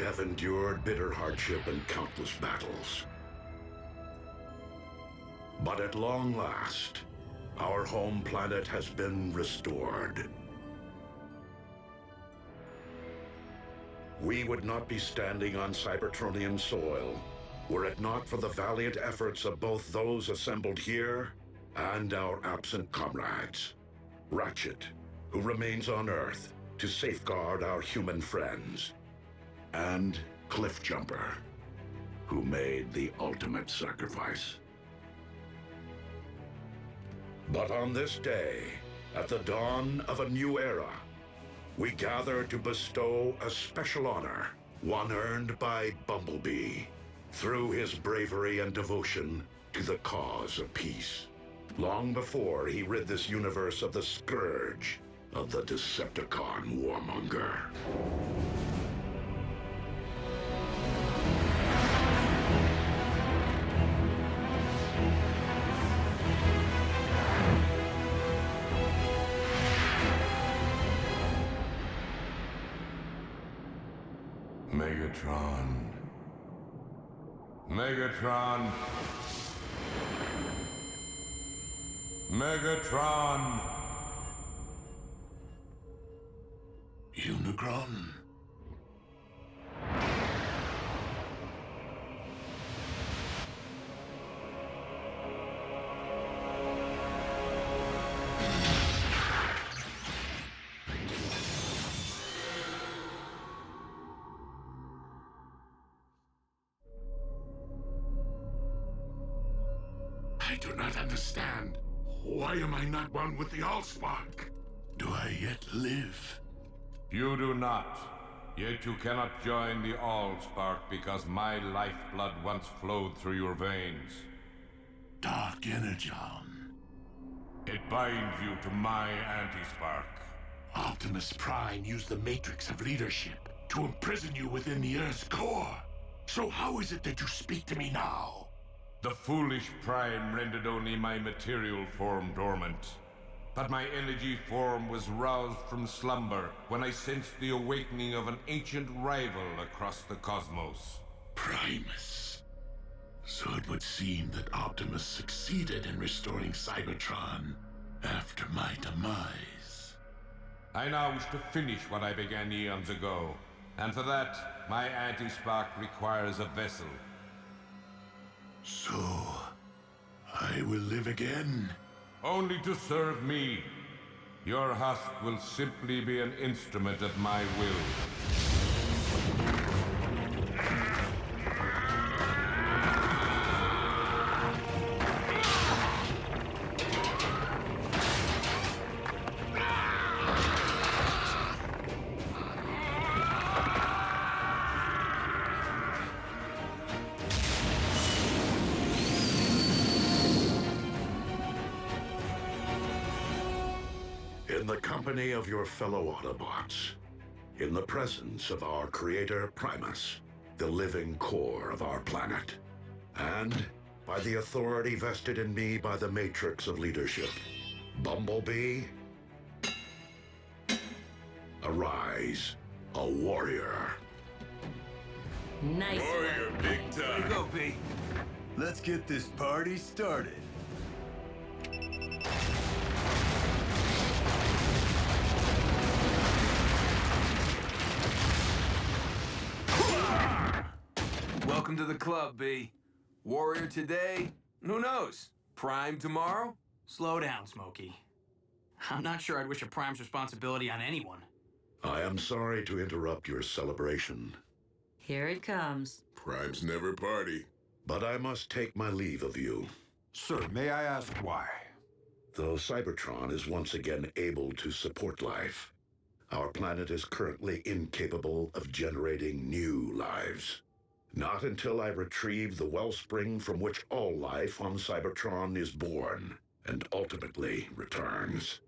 have endured bitter hardship and countless battles. But at long last, our home planet has been restored. We would not be standing on Cybertronian soil were it not for the valiant efforts of both those assembled here and our absent comrades. Ratchet, who remains on Earth to safeguard our human friends, and Cliffjumper, who made the ultimate sacrifice. But on this day, at the dawn of a new era, we gather to bestow a special honor, one earned by Bumblebee, through his bravery and devotion to the cause of peace, long before he rid this universe of the scourge of the Decepticon warmonger. Megatron. Megatron. Megatron. Unicron? I do not understand. Why am I not one with the Allspark? Do I yet live? You do not. Yet you cannot join the Allspark because my lifeblood once flowed through your veins. Dark Energon. It binds you to my anti-spark. Optimus Prime used the Matrix of leadership to imprison you within the Earth's core. So how is it that you speak to me now? The foolish Prime rendered only my material form dormant. But my energy form was roused from slumber when I sensed the awakening of an ancient rival across the cosmos. Primus. So it would seem that Optimus succeeded in restoring Cybertron after my demise. I now wish to finish what I began eons ago, and for that, my anti-spark requires a vessel. So, I will live again? Only to serve me. Your husk will simply be an instrument of my will. In the company of your fellow Autobots, in the presence of our creator Primus, the living core of our planet, and by the authority vested in me by the Matrix of Leadership, Bumblebee, arise, a warrior. Nice. Warrior, big time. Here you go, B. Let's get this party started. Welcome to the club, B. Warrior today, who knows? Prime tomorrow? Slow down, Smokey. I'm not sure I'd wish a Prime's responsibility on anyone. I am sorry to interrupt your celebration, Here it comes. Primes never party. but I must take my leave of you. Sir, may I ask why? Though Cybertron is once again able to support life, our planet is currently incapable of generating new lives. Not until I retrieve the wellspring from which all life on Cybertron is born and ultimately returns.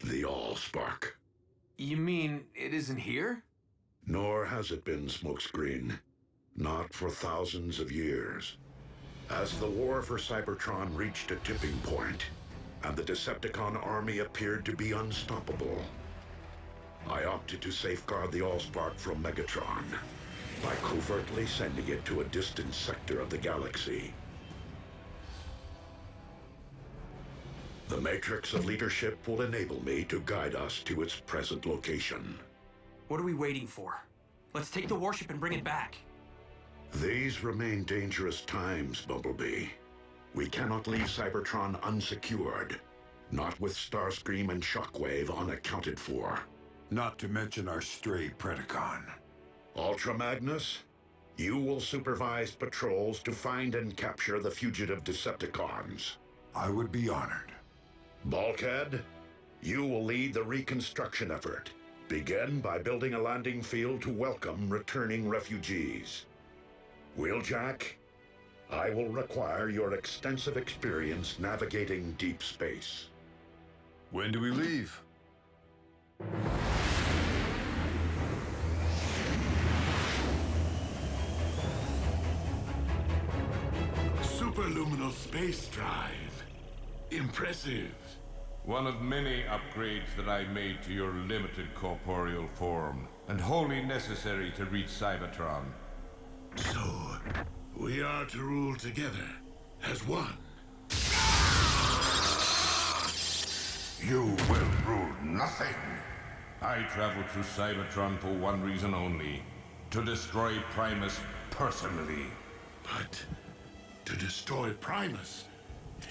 The Allspark. You mean it isn't here? Nor has it been, Smokescreen. Not for thousands of years. As the war for Cybertron reached a tipping point, and the Decepticon army appeared to be unstoppable, I opted to safeguard the Allspark from Megatron, by covertly sending it to a distant sector of the galaxy. The matrix of leadership will enable me to guide us to its present location. What are we waiting for? Let's take the warship and bring it back. These remain dangerous times, Bumblebee. We cannot leave Cybertron unsecured, not with Starscream and Shockwave unaccounted for. Not to mention our stray Predacon. Ultra Magnus, you will supervise patrols to find and capture the fugitive Decepticons. I would be honored. Bulkhead, you will lead the reconstruction effort. Begin by building a landing field to welcome returning refugees. Wheeljack, I will require your extensive experience navigating deep space. When do we leave? Superluminal space drive. Impressive. One of many upgrades that I made to your limited corporeal form, and wholly necessary to reach Cybertron. So, we are to rule together as one. You will rule nothing. I traveled through Cybertron for one reason only: to destroy Primus personally. But to destroy Primus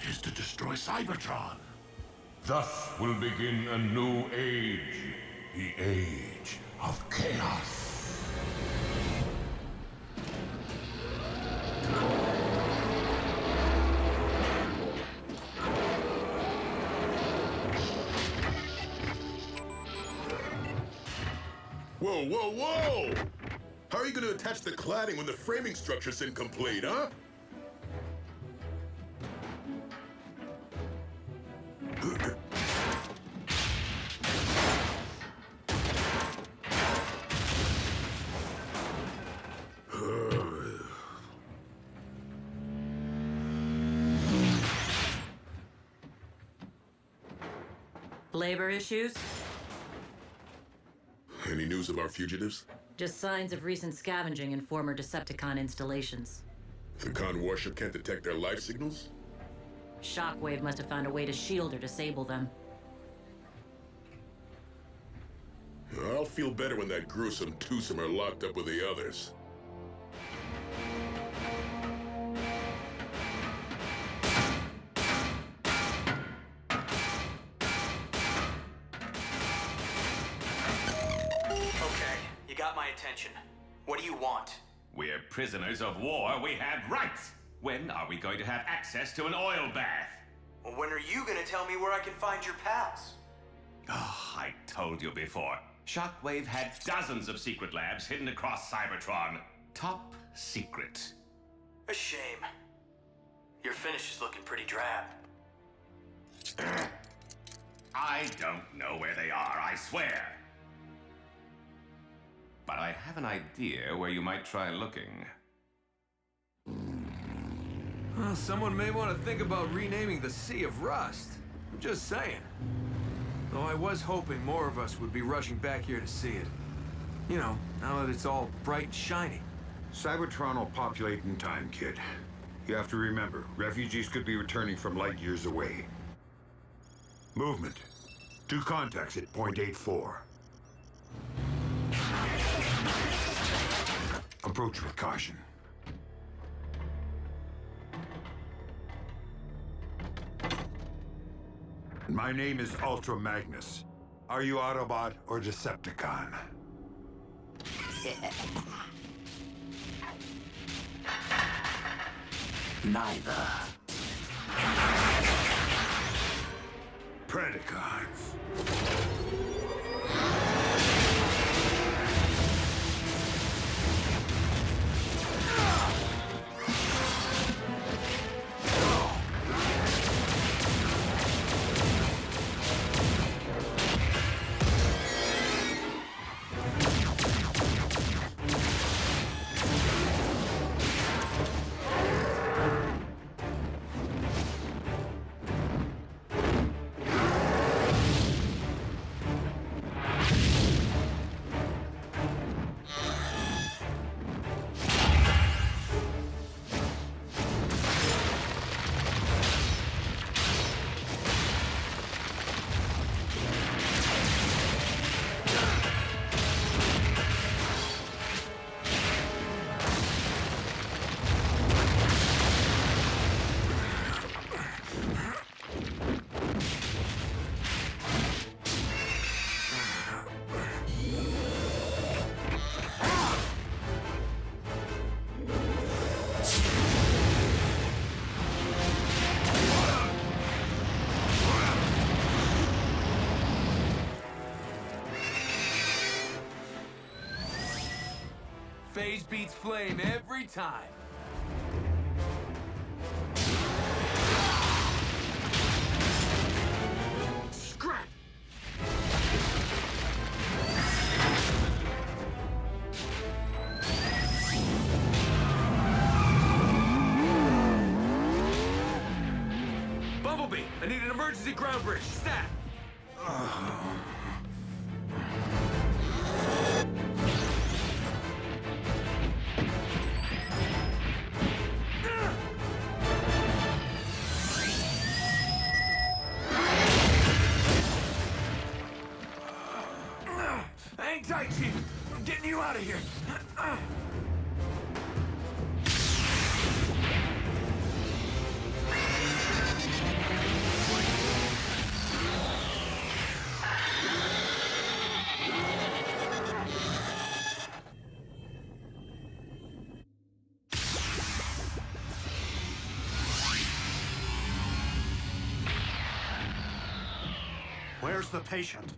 is to destroy Cybertron. Thus will begin a new age. The age of chaos. Whoa, whoa, whoa! How are you going to attach the cladding when the framing structure's incomplete, huh? Labor issues? Any news of our fugitives? Just signs of recent scavenging in former Decepticon installations. The Con warship can't detect their life signals? Shockwave must have found a way to shield or disable them. I'll feel better when that gruesome twosome are locked up with the others. Okay, you got my attention. What do you want? We're prisoners of war. We have rights. When are we going to have access to an oil bath? Well, when are you gonna tell me where I can find your pals? Oh, I told you before. Shockwave had dozens of secret labs hidden across Cybertron. Top secret. A shame. Your finish is looking pretty drab. I don't know where they are, I swear. But I have an idea where you might try looking. Well, someone may want to think about renaming the Sea of Rust. I'm just saying. Though I was hoping more of us would be rushing back here to see it. You know, now that it's all bright and shiny. Cybertron will populate in time, kid. You have to remember, refugees could be returning from light years away. Movement. 2 contacts at point 84. Approach with caution. My name is Ultra Magnus. Are you Autobot or Decepticon? Neither. Predacons. Phase beats flame every time. Scrap! Bumblebee, I need an emergency ground bridge. Stat! Hang tight, Chief. I'm getting you out of here. Where's the patient?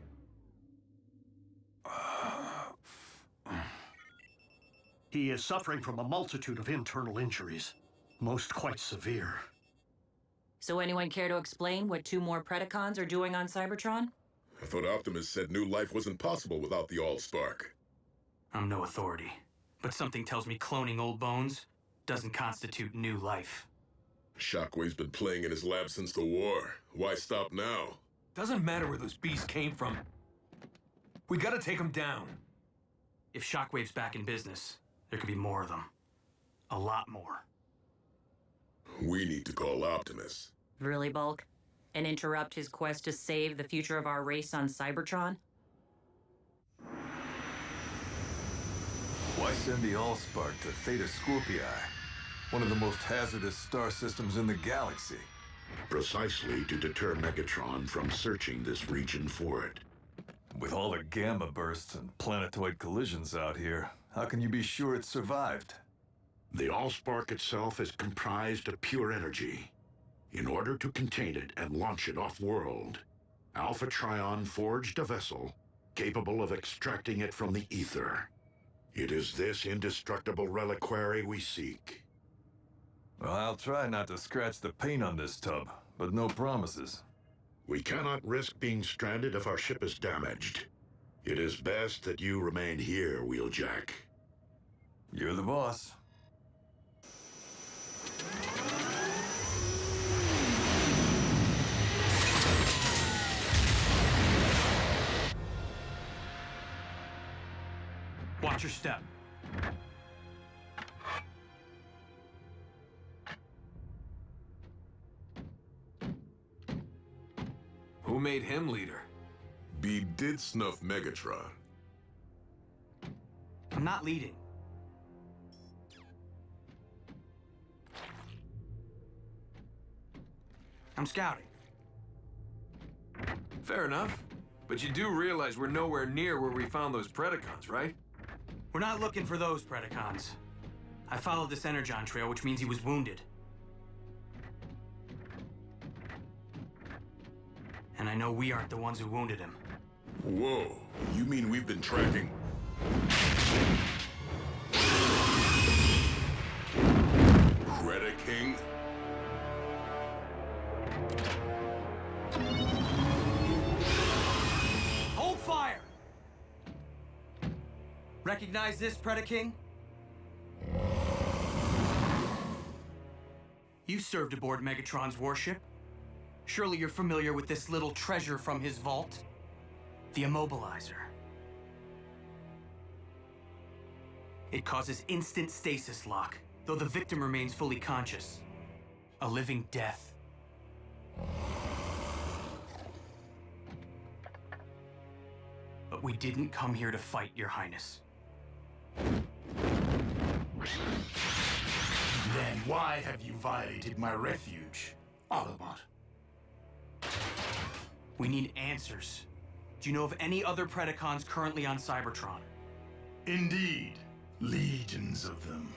He is suffering from a multitude of internal injuries, most quite severe. So anyone care to explain what 2 more Predacons are doing on Cybertron? I thought Optimus said new life wasn't possible without the Allspark. I'm no authority, but something tells me cloning old bones doesn't constitute new life. Shockwave's been playing in his lab since the war. Why stop now? Doesn't matter where those beasts came from. We gotta take them down. If Shockwave's back in business, there could be more of them. A lot more. We need to call Optimus. Really, Bulk? And interrupt his quest to save the future of our race on Cybertron? Why send the Allspark to Theta Scorpii, one of the most hazardous star systems in the galaxy? Precisely to deter Megatron from searching this region for it. With all the gamma bursts and planetoid collisions out here, how can you be sure it survived? The Allspark itself is comprised of pure energy. In order to contain it and launch it off-world, Alpha Trion forged a vessel capable of extracting it from the ether. It is this indestructible reliquary we seek. Well, I'll try not to scratch the paint on this tub, but no promises. We cannot risk being stranded if our ship is damaged. It is best that you remain here, Wheeljack. You're the boss. Watch your step. Who made him leader? B did snuff Megatron. I'm not leading. I'm scouting. Fair enough. But you do realize we're nowhere near where we found those Predacons, right? We're not looking for those Predacons. I followed this Energon trail, which means he was wounded. And I know we aren't the ones who wounded him. Whoa, you mean we've been tracking... Predaking? Hold fire! Recognize this, Predaking? You served aboard Megatron's warship. Surely you're familiar with this little treasure from his vault? The Immobilizer. It causes instant stasis lock, though the victim remains fully conscious. A living death. But we didn't come here to fight, Your Highness. Then why have you violated my refuge, Autobot? We need answers. Do you know of any other Predacons currently on Cybertron? Indeed, legions of them.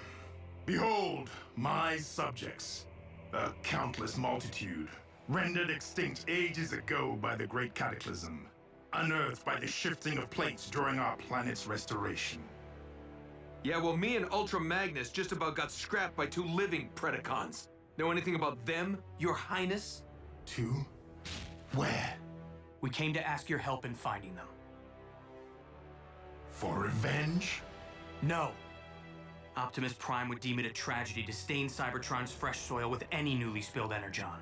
Behold, my subjects, a countless multitude, rendered extinct ages ago by the Great Cataclysm, unearthed by the shifting of plates during our planet's restoration. Yeah, well, me and Ultra Magnus just about got scrapped by 2 living Predacons. Know anything about them, Your Highness? 2? Where? We came to ask your help in finding them. For revenge? No. Optimus Prime would deem it a tragedy to stain Cybertron's fresh soil with any newly spilled energon.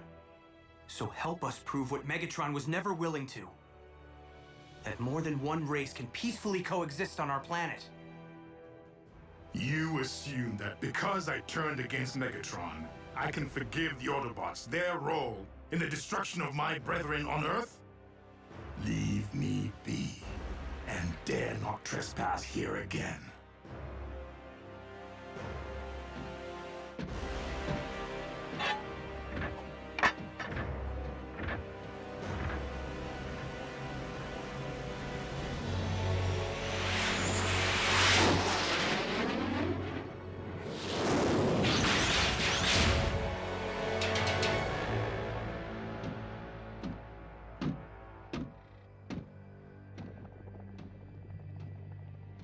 So help us prove what Megatron was never willing to. That more than one race can peacefully coexist on our planet. You assume that because I turned against Megatron, I can forgive the Autobots their role in the destruction of my brethren on Earth? Leave me be, and dare not trespass here again.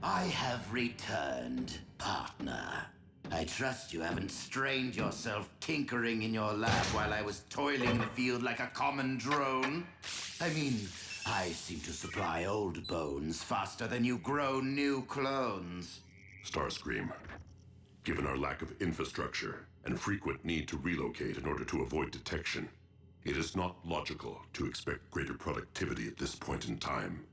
I have returned, partner. I trust you haven't strained yourself tinkering in your lab while I was toiling the field like a common drone. I mean, I seem to supply old bones faster than you grow new clones. Starscream, given our lack of infrastructure and frequent need to relocate in order to avoid detection, it is not logical to expect greater productivity at this point in time.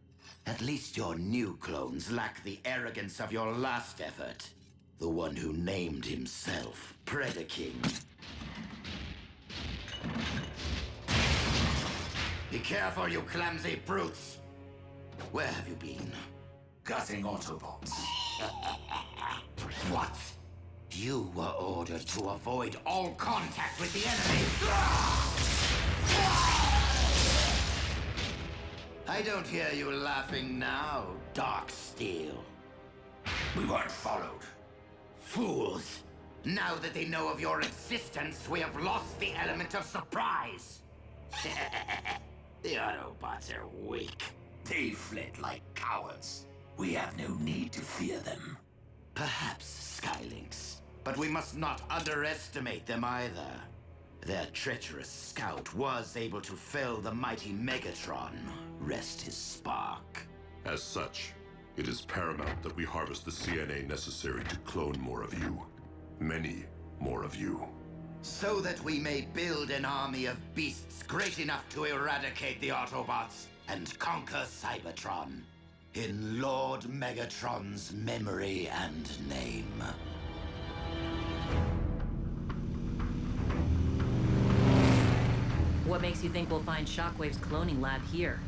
At least your new clones lack the arrogance of your last effort. The one who named himself Predacons. Be careful, you clumsy brutes! Where have you been? Gutting Autobots. What? You were ordered to avoid all contact with the enemy! I don't hear you laughing now, Darksteel. We weren't followed. Fools! Now that they know of your existence, we have lost the element of surprise! The Autobots are weak. They fled like cowards. We have no need to fear them. Perhaps Skylinks, but we must not underestimate them either. Their treacherous scout was able to fell the mighty Megatron. Rest his spark. As such, it is paramount that we harvest the CNA necessary to clone more of you. Many more of you. So that we may build an army of beasts great enough to eradicate the Autobots and conquer Cybertron. In Lord Megatron's memory and name. What makes you think we'll find Shockwave's cloning lab here?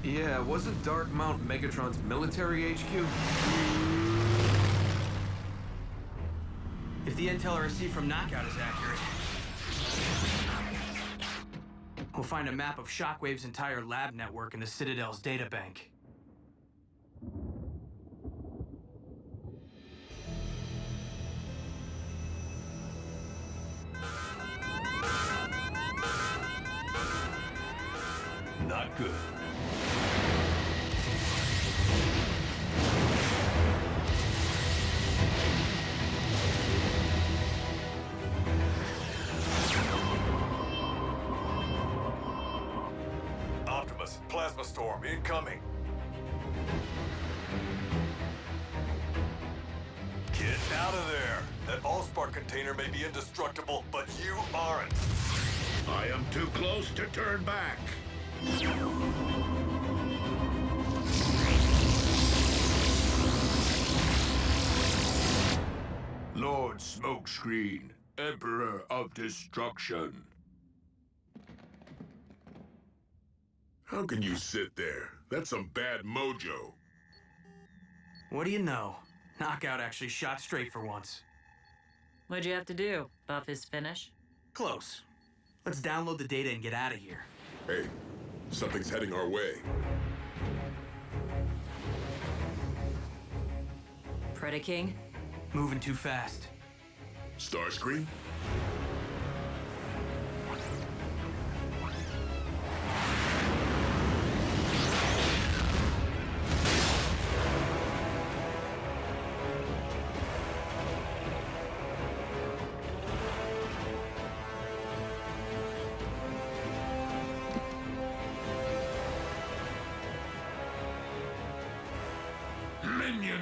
Yeah, wasn't Dark Mount Megatron's military HQ? If the intel I received from Knockout is accurate, we'll find a map of Shockwave's entire lab network in the Citadel's databank. Not good. Optimus, plasma storm incoming. Get out of there. That Allspark container may be indestructible, but you aren't. I am too close to turn back. Lord Smokescreen, Emperor of Destruction. How can you sit there? That's some bad mojo. What do you know? Knockout actually shot straight for once. What'd you have to do? Buff his finish? Close. Let's download the data and get out of here. Hey, something's heading our way. Predaking? Moving too fast. Starscream?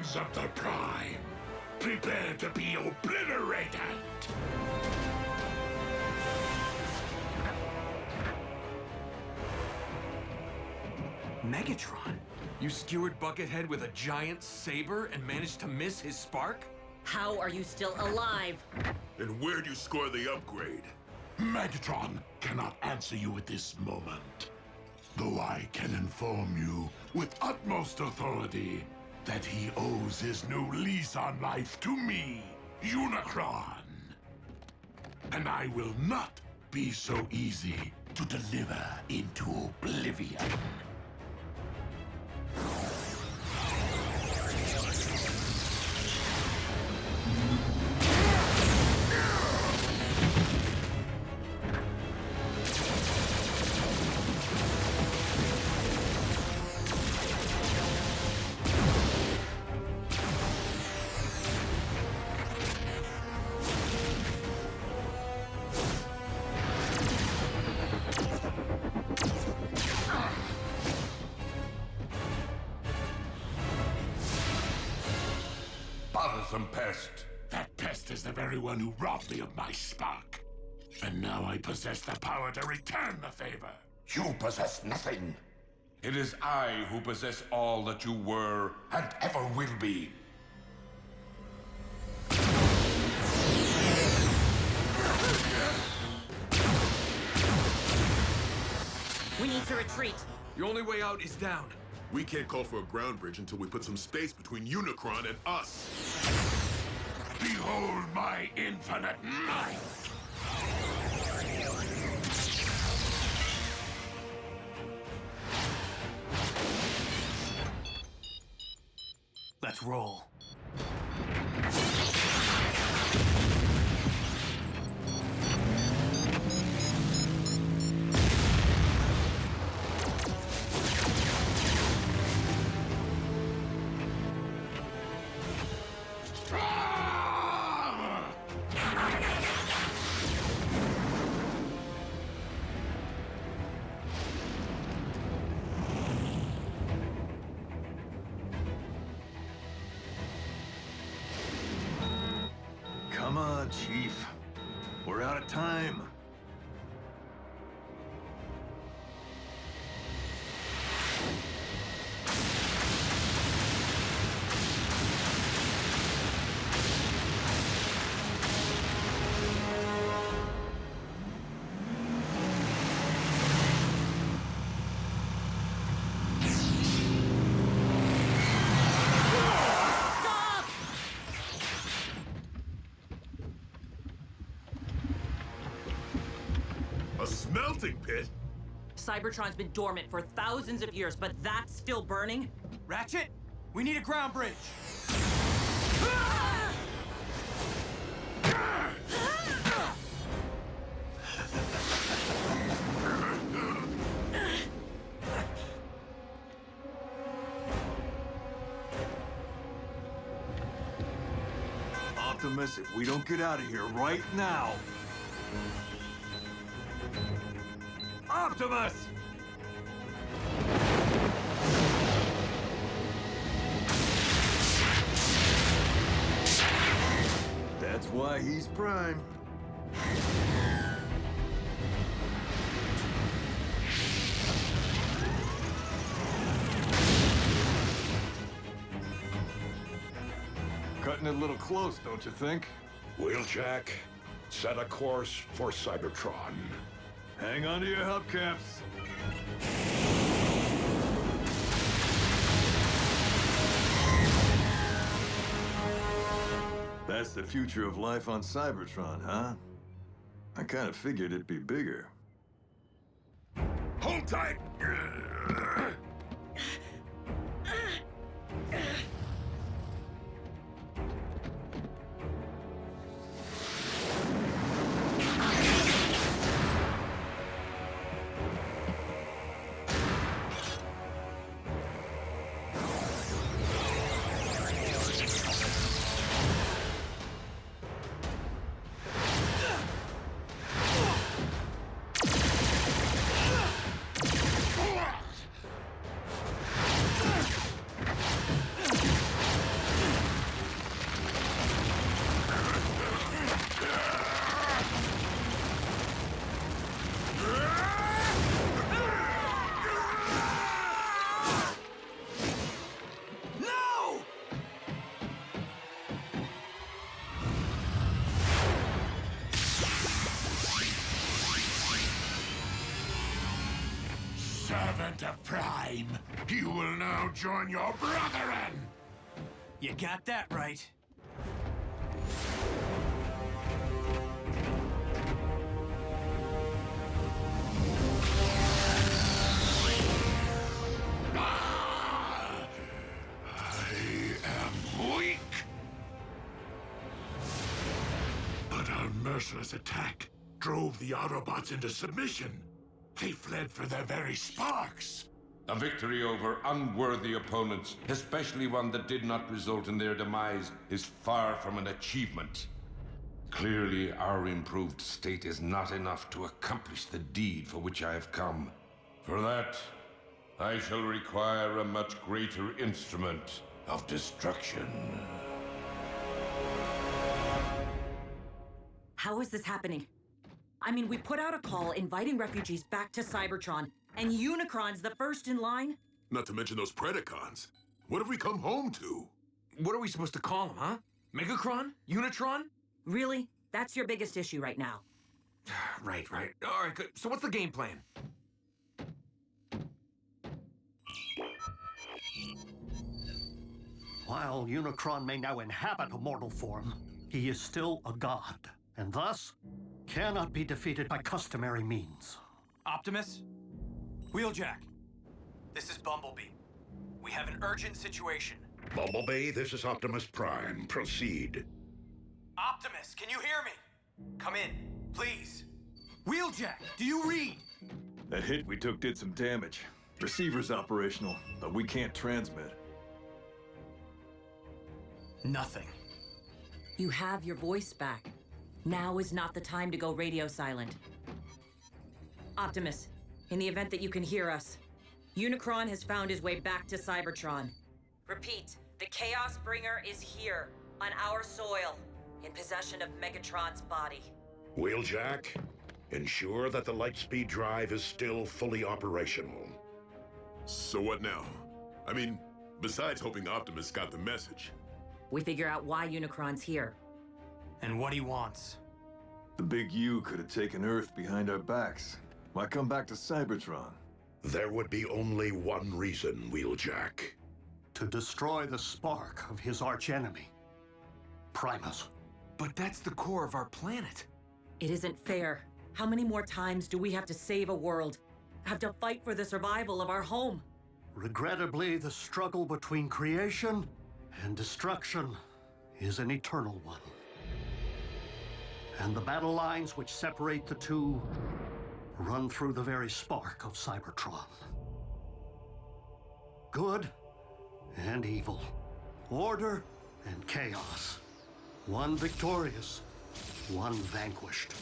Sons of the Prime, prepare to be obliterated! Megatron? You skewered Buckethead with a giant saber and managed to miss his spark? How are you still alive? And where'd you score the upgrade? Megatron cannot answer you at this moment, though I can inform you with utmost authority that he owes his new lease on life to me, Unicron. And I will not be so easy to deliver into oblivion. Bothersome pest. That pest is the very one who robbed me of my spark. And now I possess the power to return the favor. You possess nothing. It is I who possess all that you were and ever will be. We need to retreat. The only way out is down. We can't call for a ground bridge until we put some space between Unicron and us. Behold my infinite might! Let's roll. Come on, Chief. We're out of time. A smelting pit? Cybertron's been dormant for thousands of years, but that's still burning? Ratchet, we need a ground bridge. Optimus, if we don't get out of here right now... Optimus! That's why he's Prime. Cutting it a little close, don't you think? Wheeljack, set a course for Cybertron. Hang on to your hubcaps. That's the future of life on Cybertron, huh? I kind of figured it'd be bigger. Hold tight! result of Prime, you will now join your brethren! You got that right. I am weak! But our merciless attack drove the Autobots into submission. They fled for their very sparks. A victory over unworthy opponents, especially one that did not result in their demise, is far from an achievement. Clearly, our improved state is not enough to accomplish the deed for which I have come. For that, I shall require a much greater instrument of destruction. How is this happening? I mean, we put out a call inviting refugees back to Cybertron, and Unicron's the first in line? Not to mention those Predacons. What have we come home to? What are we supposed to call them, huh? Megacron? Unitron? Really? That's your biggest issue right now. Right. All right, good. So what's the game plan? While Unicron may now inhabit a mortal form, he is still a god, and thus cannot be defeated by customary means. Optimus? Wheeljack. This is Bumblebee. We have an urgent situation. Bumblebee, this is Optimus Prime. Proceed. Optimus, can you hear me? Come in, please. Wheeljack, do you read? That hit we took did some damage. Receiver's operational, but we can't transmit. Nothing. You have your voice back. Now is not the time to go radio silent. Optimus, in the event that you can hear us, Unicron has found his way back to Cybertron. Repeat, the Chaos Bringer is here, on our soil, in possession of Megatron's body. Wheeljack, ensure that the Lightspeed drive is still fully operational. So what now? I mean, besides hoping Optimus got the message. We figure out why Unicron's here. And what he wants. The big U could have taken Earth behind our backs. Why come back to Cybertron? There would be only one reason, Wheeljack. To destroy the spark of his archenemy, Primus. But that's the core of our planet. It isn't fair. How many more times do we have to save a world? Have to fight for the survival of our home? Regrettably, the struggle between creation and destruction is an eternal one. And the battle lines which separate the two run through the very spark of Cybertron. Good and evil, order and chaos. One victorious, one vanquished.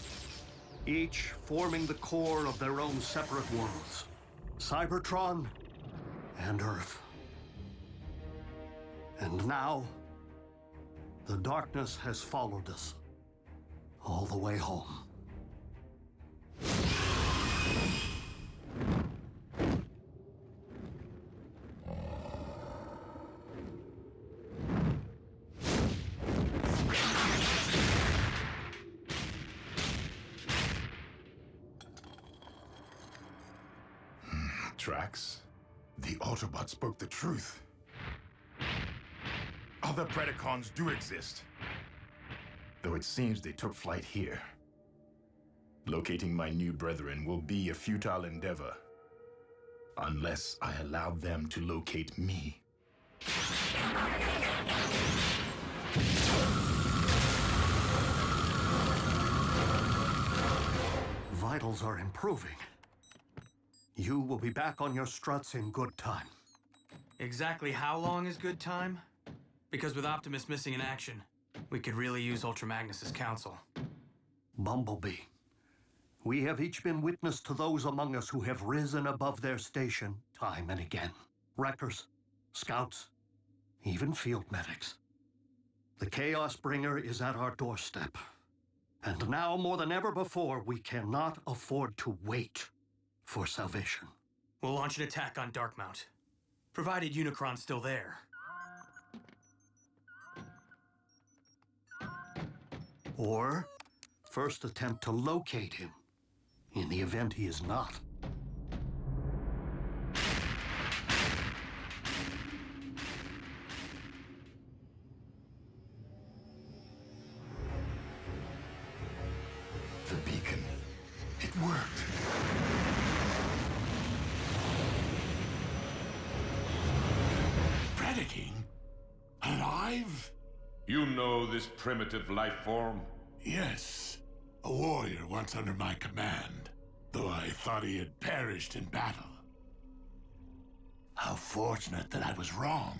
Each forming the core of their own separate worlds. Cybertron and Earth. And now, the darkness has followed us all the way home. Drax, the Autobot spoke the truth. Other Predacons do exist, though it seems they took flight here. Locating my new brethren will be a futile endeavor, unless I allow them to locate me. Vitals are improving. You will be back on your struts in good time. Exactly how long is good time? Because with Optimus missing in action, we could really use Ultra Magnus's counsel. Bumblebee, we have each been witness to those among us who have risen above their station time and again. Wreckers, scouts, even field medics. The Chaos Bringer is at our doorstep. And now more than ever before, we cannot afford to wait for salvation. We'll launch an attack on Darkmount, provided Unicron's still there. Or first attempt to locate him, in the event he is not. worked. Predaking? Alive? You know this primitive life form? Yes. A warrior once under my command, though I thought he had perished in battle. How fortunate that I was wrong,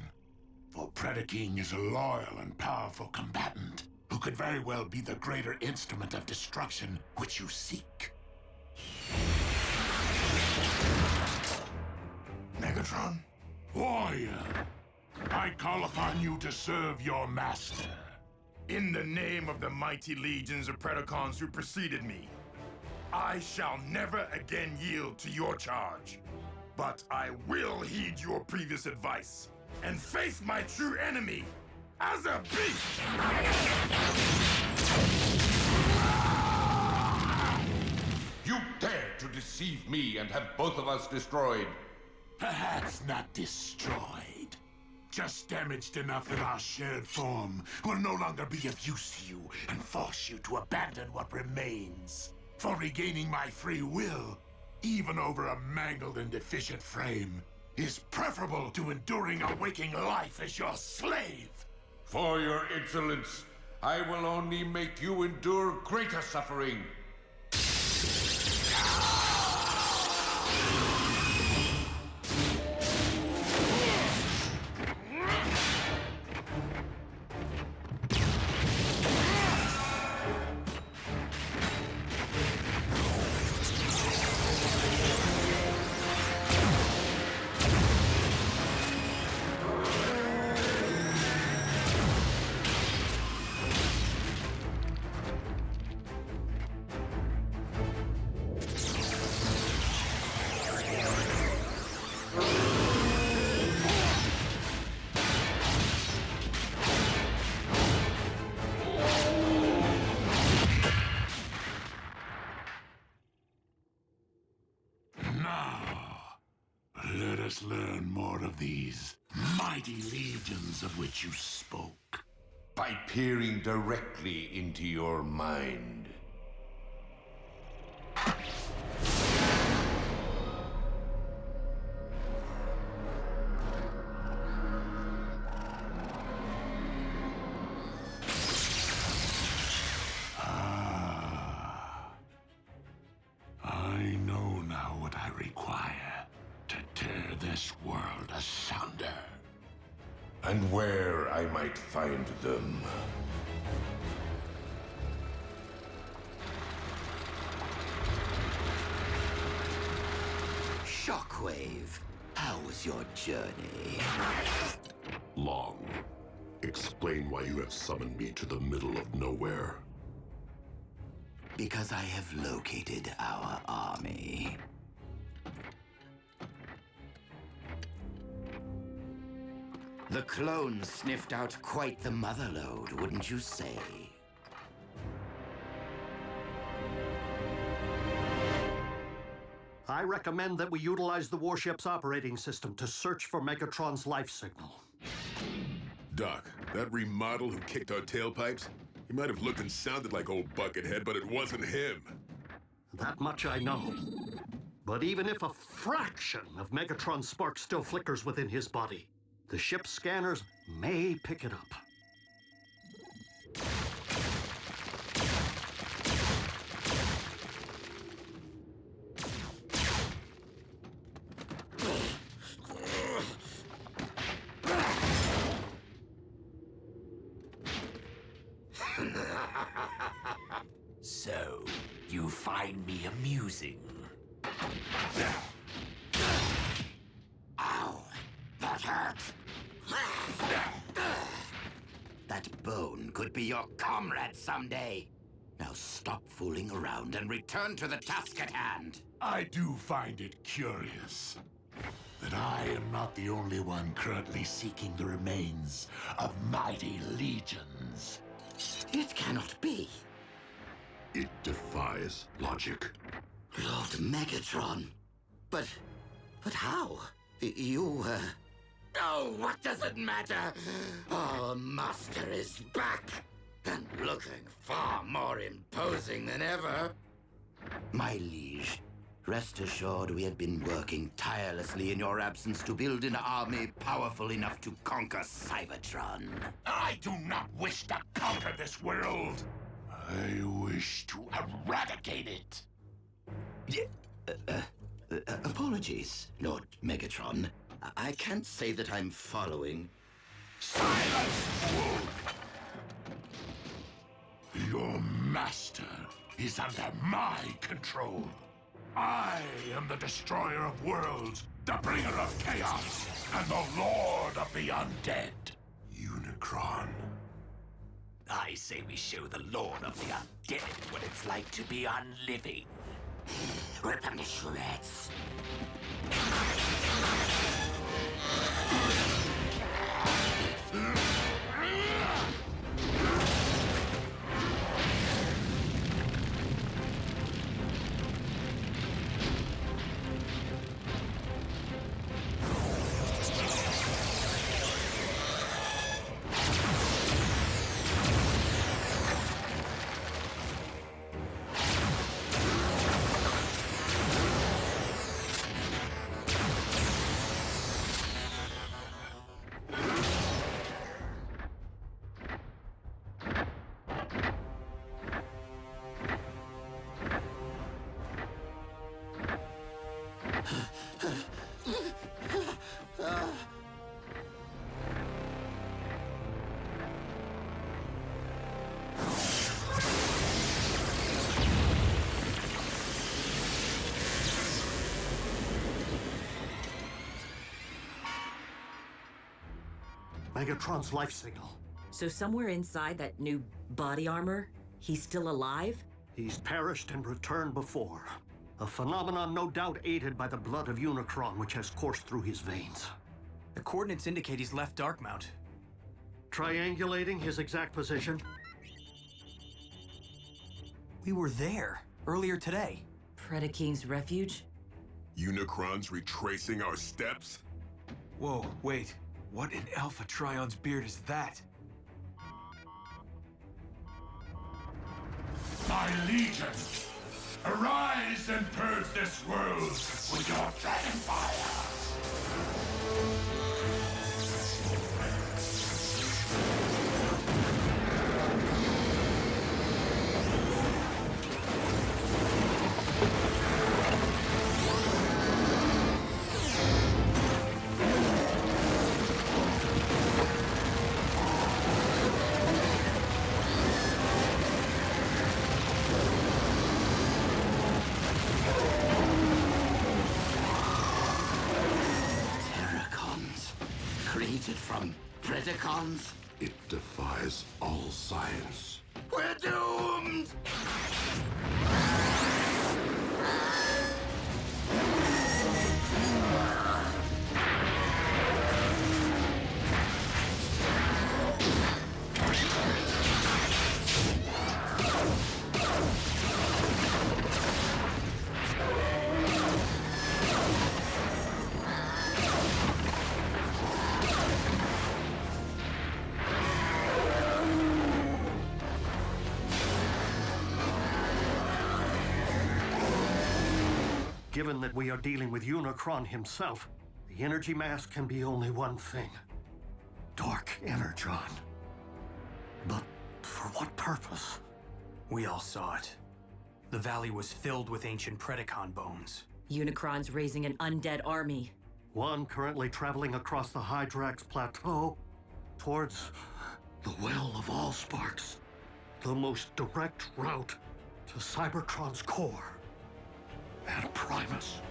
for Predaking is a loyal and powerful combatant who could very well be the greater instrument of destruction which you seek. Megatron? Warrior, I call upon you to serve your master. In the name of the mighty legions of Predacons who preceded me, I shall never again yield to your charge. But I will heed your previous advice and face my true enemy as a beast! You dare to deceive me and have both of us destroyed. Perhaps not destroyed. Just damaged enough that our shared form will no longer be of use to you and force you to abandon what remains. For regaining my free will, even over a mangled and deficient frame, is preferable to enduring a waking life as your slave. For your insolence, I will only make you endure greater suffering. Let us learn more of these mighty legions of which you spoke. By peering directly into your mind. I know now what I require to tear this world asunder. And where I might find them. Shockwave, how was your journey? Long. Explain why you have summoned me to the middle of nowhere. Because I have located our army. The clones sniffed out quite the motherlode, wouldn't you say? I recommend that we utilize the warship's operating system to search for Megatron's life signal. Doc, that remodel who kicked our tailpipes, he might have looked and sounded like old Buckethead, but it wasn't him. That much I know. But even if a fraction of Megatron's spark still flickers within his body, the ship's scanners may pick it up. So, you find me amusing? Ow! That hurt! That bone could be your comrade someday. Now stop fooling around and return to the task at hand. I do find it curious that I am not the only one currently seeking the remains of mighty legions. It cannot be. It defies logic. Lord Megatron. But how? You, Oh, what does it matter? Our master is back, and looking far more imposing than ever. My liege, rest assured we have been working tirelessly in your absence to build an army powerful enough to conquer Cybertron. I do not wish to conquer this world. I wish to eradicate it. Apologies, Lord Megatron. I can't say that I'm following. Silence, fool! Your master is under my control. I am the destroyer of worlds, the bringer of chaos, and the lord of the undead. Unicron. I say we show the Lord of the Undead what it's like to be unliving. Rip him to shreds. Megatron's life signal. So somewhere inside that new body armor, he's still alive? He's perished and returned before. A phenomenon no doubt aided by the blood of Unicron, which has coursed through his veins. The coordinates indicate he's left Darkmount. Triangulating his exact position. We were there earlier today. Predacons' refuge? Unicron's retracing our steps? Whoa, wait. What in Alpha Trion's beard is that? My legion, arise and purge this world with your dragon fire! From Predacons? It defies all science. We're doomed! Given that we are dealing with Unicron himself, the energy mass can be only one thing. Dark Energon. But for what purpose? We all saw it. The valley was filled with ancient Predacon bones. Unicron's raising an undead army. One currently traveling across the Hydrax Plateau towards the Well of Allsparks, the most direct route to Cybertron's core. And Primus.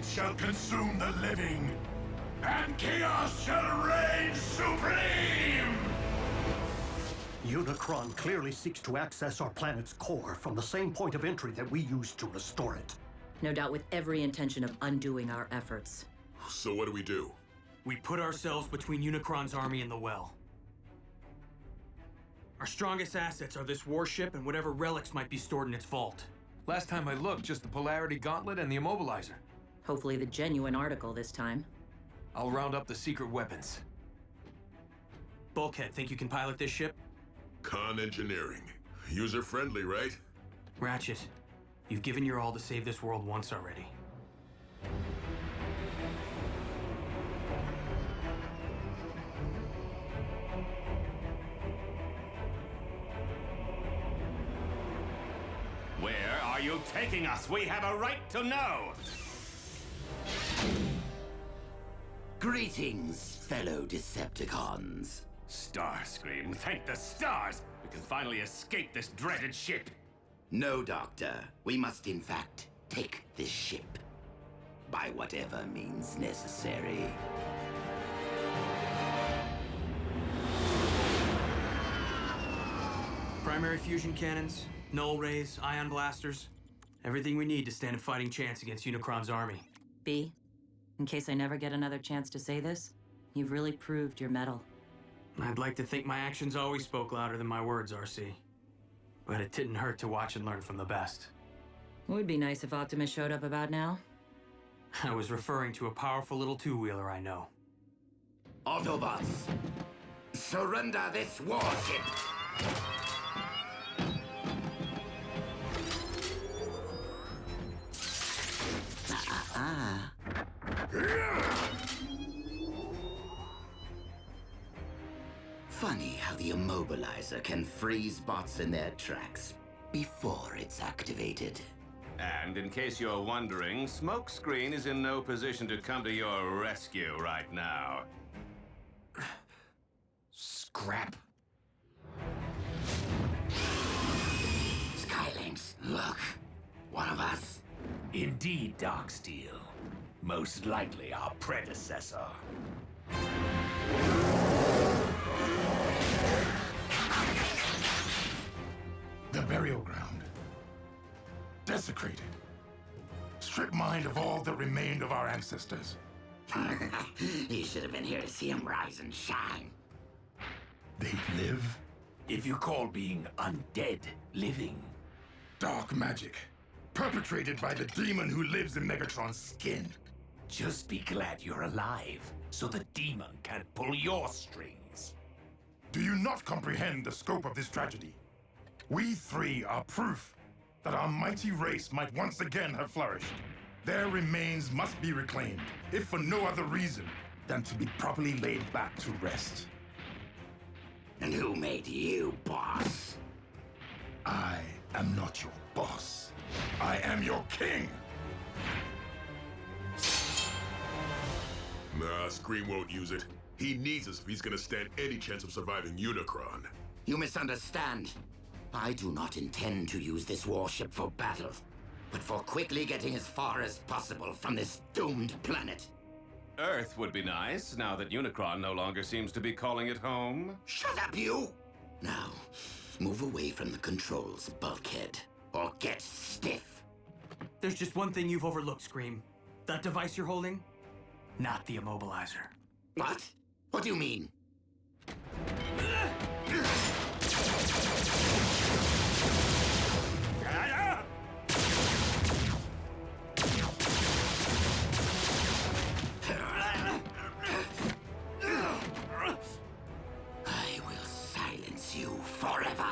Shall consume the living, and chaos shall reign supreme! Unicron clearly seeks to access our planet's core from the same point of entry that we used to restore it. No doubt with every intention of undoing our efforts. So what do we do? We put ourselves between Unicron's army and the well. Our strongest assets are this warship and whatever relics might be stored in its vault. Last time I looked, just the Polarity Gauntlet and the Immobilizer. Hopefully the genuine article this time. I'll round up the secret weapons. Bulkhead, think you can pilot this ship? Con engineering. User-friendly, right? Ratchet, you've given your all to save this world once already. Where are you taking us? We have a right to know! Greetings, fellow Decepticons. Starscream, thank the stars! We can finally escape this dreaded ship! No, Doctor. We must, in fact, take this ship. By whatever means necessary. Primary fusion cannons, null rays, ion blasters. Everything we need to stand a fighting chance against Unicron's army. B, in case I never get another chance to say this, you've really proved your mettle. I'd like to think my actions always spoke louder than my words, RC. But it didn't hurt to watch and learn from the best. It would be nice if Optimus showed up about now. I was referring to a powerful little two-wheeler I know. Autobots, surrender this warship! Funny how the Immobilizer can freeze bots in their tracks before it's activated. And in case you're wondering, Smokescreen is in no position to come to your rescue right now. Scrap. Skylynx, look. One of us. Indeed, Darksteel. Most likely our predecessor. The burial ground. Desecrated. Stripped mined of all that remained of our ancestors. You should have been here to see him rise and shine. They live? If you call being undead living. Dark magic. Perpetrated by the demon who lives in Megatron's skin. Just be glad you're alive, so the demon can't pull your strings. Do you not comprehend the scope of this tragedy? We three are proof that our mighty race might once again have flourished. Their remains must be reclaimed, if for no other reason than to be properly laid back to rest. And who made you boss? I am not your boss. I am your king! Nah, Scream won't use it. He needs us if he's gonna stand any chance of surviving Unicron. You misunderstand. I do not intend to use this warship for battle, but for quickly getting as far as possible from this doomed planet. Earth would be nice, now that Unicron no longer seems to be calling it home. Shut up, you! Now, move away from the controls, Bulkhead, or get stiff. There's just one thing you've overlooked, Scream. That device you're holding? Not the Immobilizer. What? What do you mean? I will silence you forever.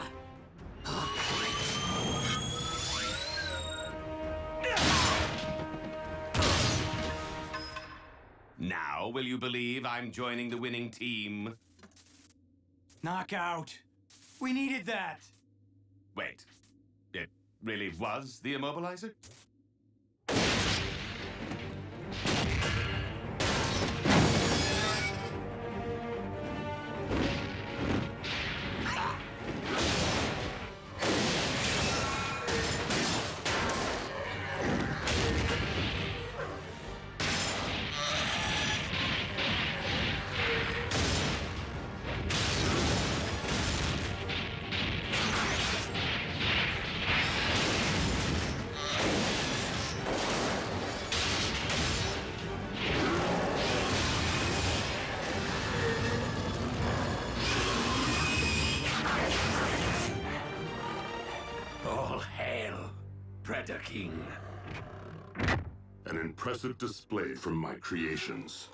Now, will you believe I'm joining the winning team? Knockout! We needed that! Wait, it really was the Immobilizer? Predaking. An impressive display from my creations.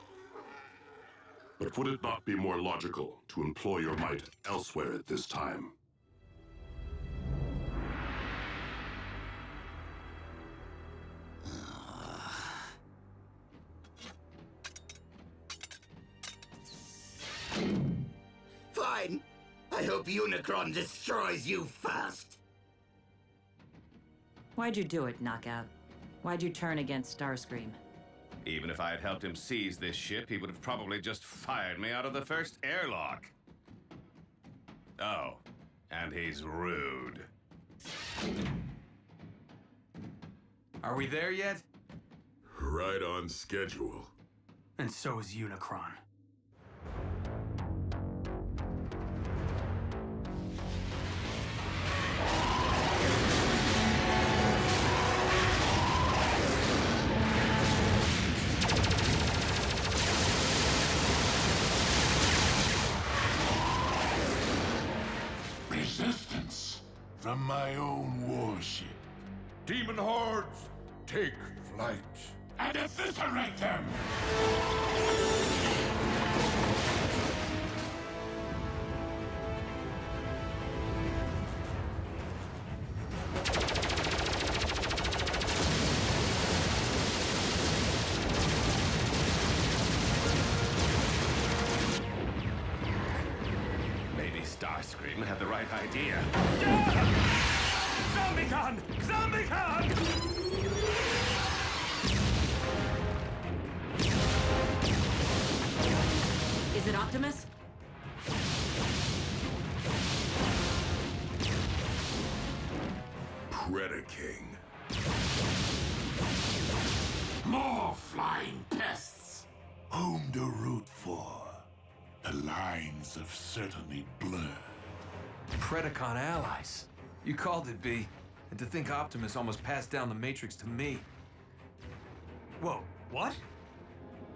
But would it not be more logical to employ your might elsewhere at this time? Fine. I hope Unicron destroys you first. Why'd you do it, Knockout? Why'd you turn against Starscream? Even if I had helped him seize this ship, he would have probably just fired me out of the first airlock. Oh, and he's rude. Are we there yet? Right on schedule. And so is Unicron. Resistance from my own warship. Demon hordes, take flight. And eviscerate them! Maybe Starscream had the right idea. ZombieCon! ZombieCon! Is it Optimus? Predaking. More flying pests! Whom to root for? The lines have certainly blurred. Predacon allies. You called it, B. And to think Optimus almost passed down the Matrix to me. Whoa, what?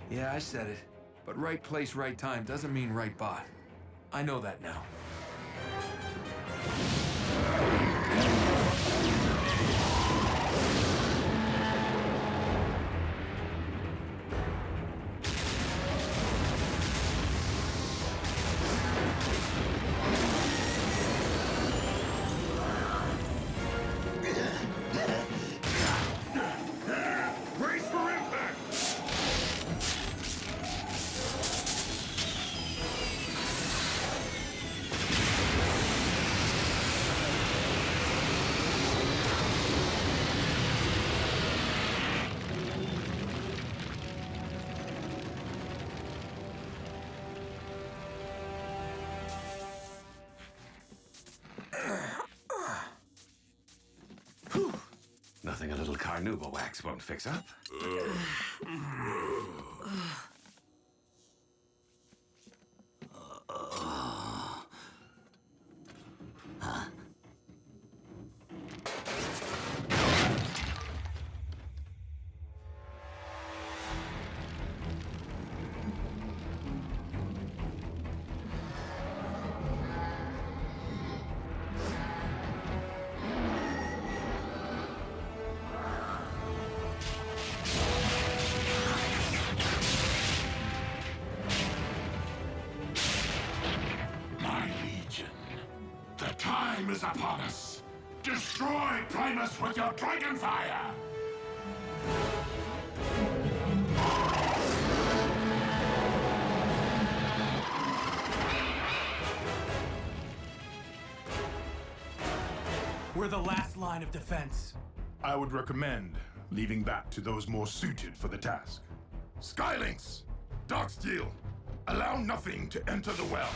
Yeah, I said it. But right place, right time doesn't mean right bot. I know that now. Brace for impact! Nothing a little carnauba wax won't fix up. My legion, the time is upon us. Destroy Primus with your dragon fire! We're the last line of defense. I would recommend leaving that to those more suited for the task. Skylinks! Darksteel! Allow nothing to enter the well.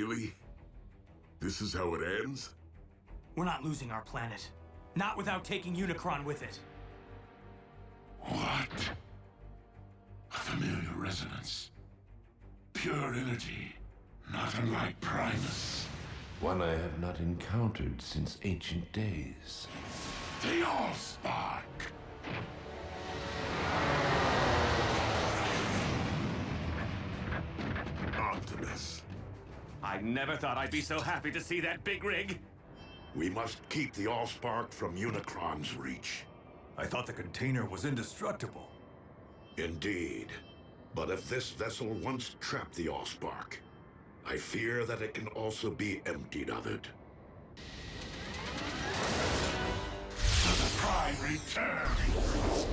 Really? This is how it ends? We're not losing our planet. Not without taking Unicron with it. What? A familiar resonance. Pure energy, not unlike Primus. One I have not encountered since ancient days. The Allspark! Optimus. I never thought I'd be so happy to see that big rig. We must keep the Allspark from Unicron's reach. I thought the container was indestructible. Indeed. But if this vessel once trapped the Allspark, I fear that it can also be emptied of it. The Prime returns!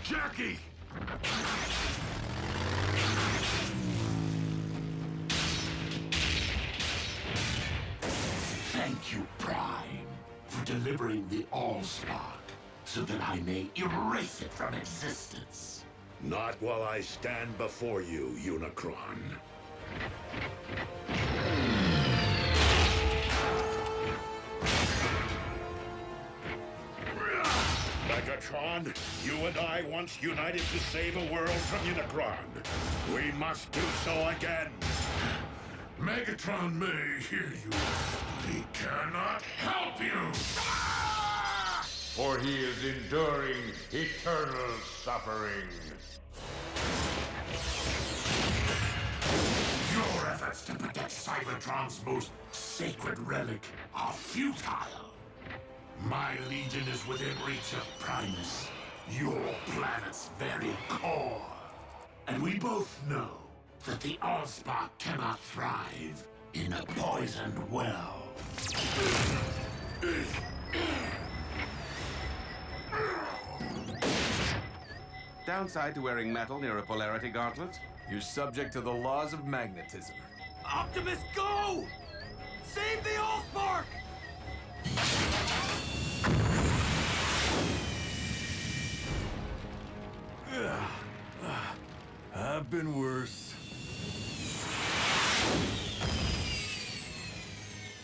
Jackie! Thank you, Prime, for delivering the Allspark, so that I may erase it from existence. Not while I stand before you, Unicron. Megatron, you and I once united to save a world from Unicron. We must do so again. Megatron may hear you, but he cannot help you! For he is enduring eternal suffering. Your efforts to protect Cybertron's most sacred relic are futile. My legion is within reach of Primus, your planet's very core. And we both know that the Allspark cannot thrive in a poisoned well. Downside to wearing metal near a polarity gauntlet? You're subject to the laws of magnetism. Optimus, go! Save the Allspark! I've been worse.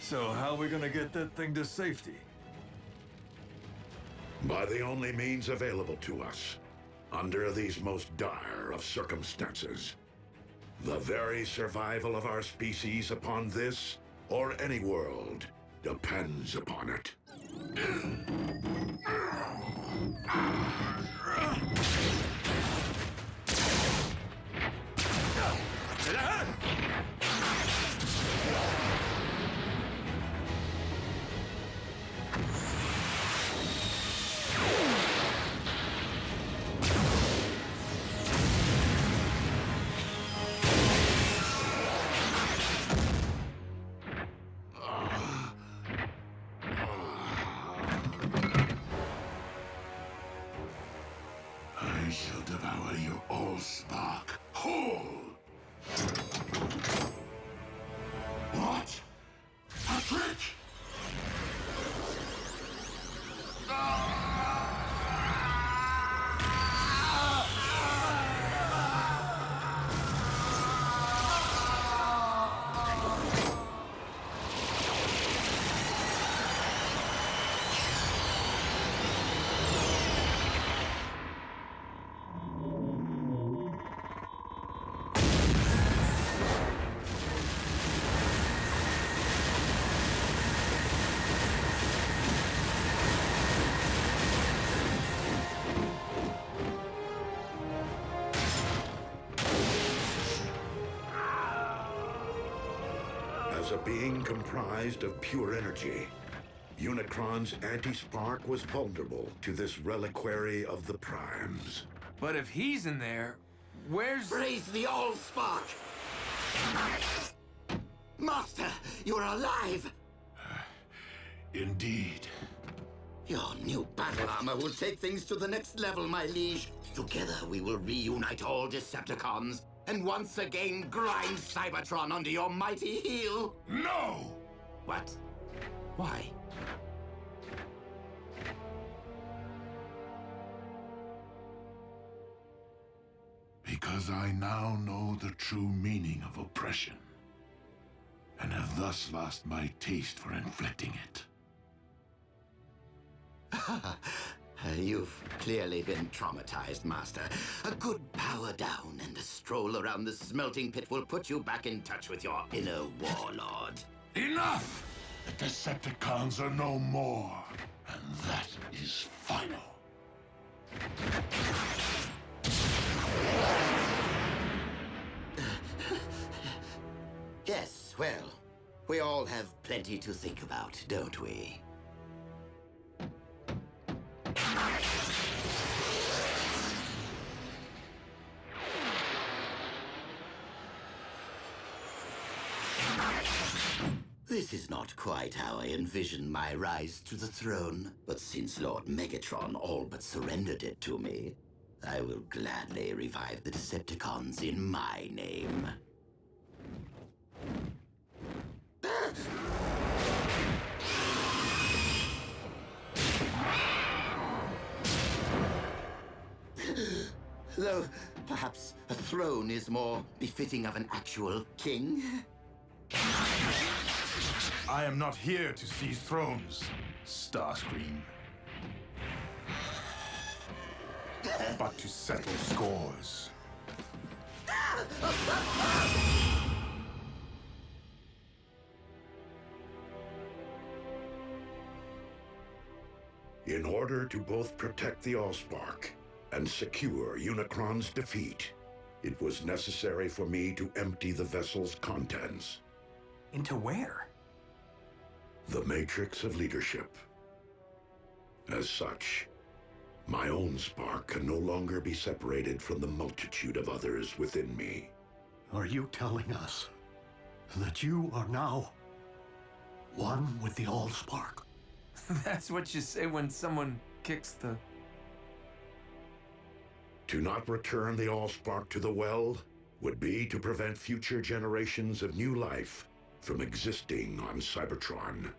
So how are we gonna get that thing to safety? By the only means available to us, under these most dire of circumstances. The very survival of our species upon this, or any world, depends upon it. I shall devour your Allspark whole! What? A trick? As a being comprised of pure energy, Unicron's anti-spark was vulnerable to this reliquary of the Primes. But if he's in there, where's... Raise the Allspark! Master, you're alive! Indeed. Your new battle armor will take things to the next level, my liege. Together we will reunite all Decepticons and once again grind Cybertron under your mighty heel. No! What? Why? Because I now know the true meaning of oppression, and have thus lost my taste for inflicting it. You've clearly been traumatized, Master. A good power down and a stroll around the smelting pit will put you back in touch with your inner warlord. Enough! The Decepticons are no more, and that is final. Yes, well, we all have plenty to think about, don't we? This is not quite how I envisioned my rise to the throne, but since Lord Megatron all but surrendered it to me, I will gladly revive the Decepticons in my name. Though, perhaps a throne is more befitting of an actual king. I am not here to seize thrones, Starscream. But to settle scores. In order to both protect the Allspark and secure Unicron's defeat, it was necessary for me to empty the vessel's contents. Into where? The Matrix of Leadership. As such, my own spark can no longer be separated from the multitude of others within me. Are you telling us that you are now one with the Allspark? That's what you say when someone kicks the... To not return the Allspark to the well would be to prevent future generations of new life from existing on Cybertron.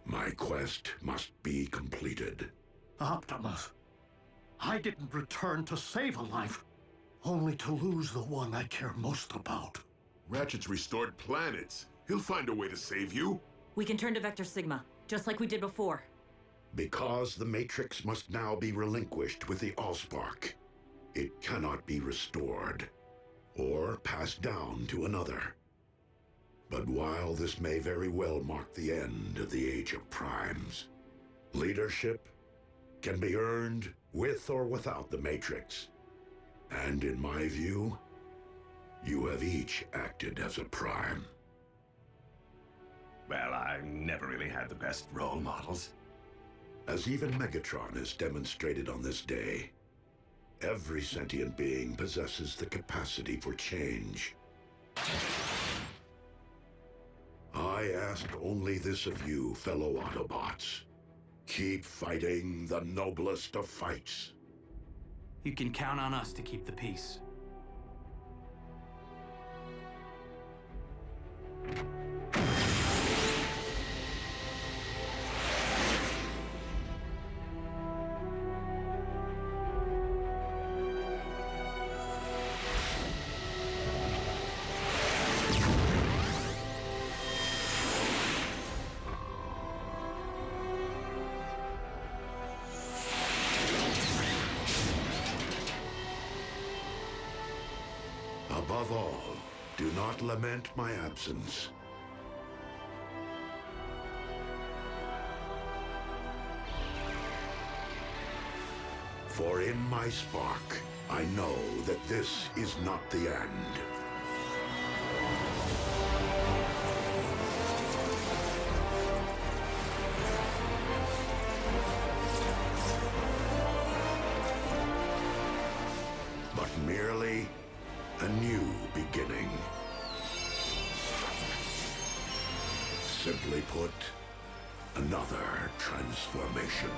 My quest must be completed. Optimus, I didn't return to save a life, only to lose the one I care most about. Ratchet's restored planets. He'll find a way to save you. We can turn to Vector Sigma, just like we did before. Because the Matrix must now be relinquished with the Allspark, it cannot be restored or passed down to another. But while this may very well mark the end of the Age of Primes, leadership can be earned with or without the Matrix. And in my view, you have each acted as a Prime. Well, I never really had the best role models. As even Megatron has demonstrated on this day, every sentient being possesses the capacity for change. I ask only this of you, fellow Autobots. Keep fighting the noblest of fights. You can count on us to keep the peace. Above all, do not lament my absence. For in my spark, I know that this is not the end. But merely a new beginning. Simply put, another transformation.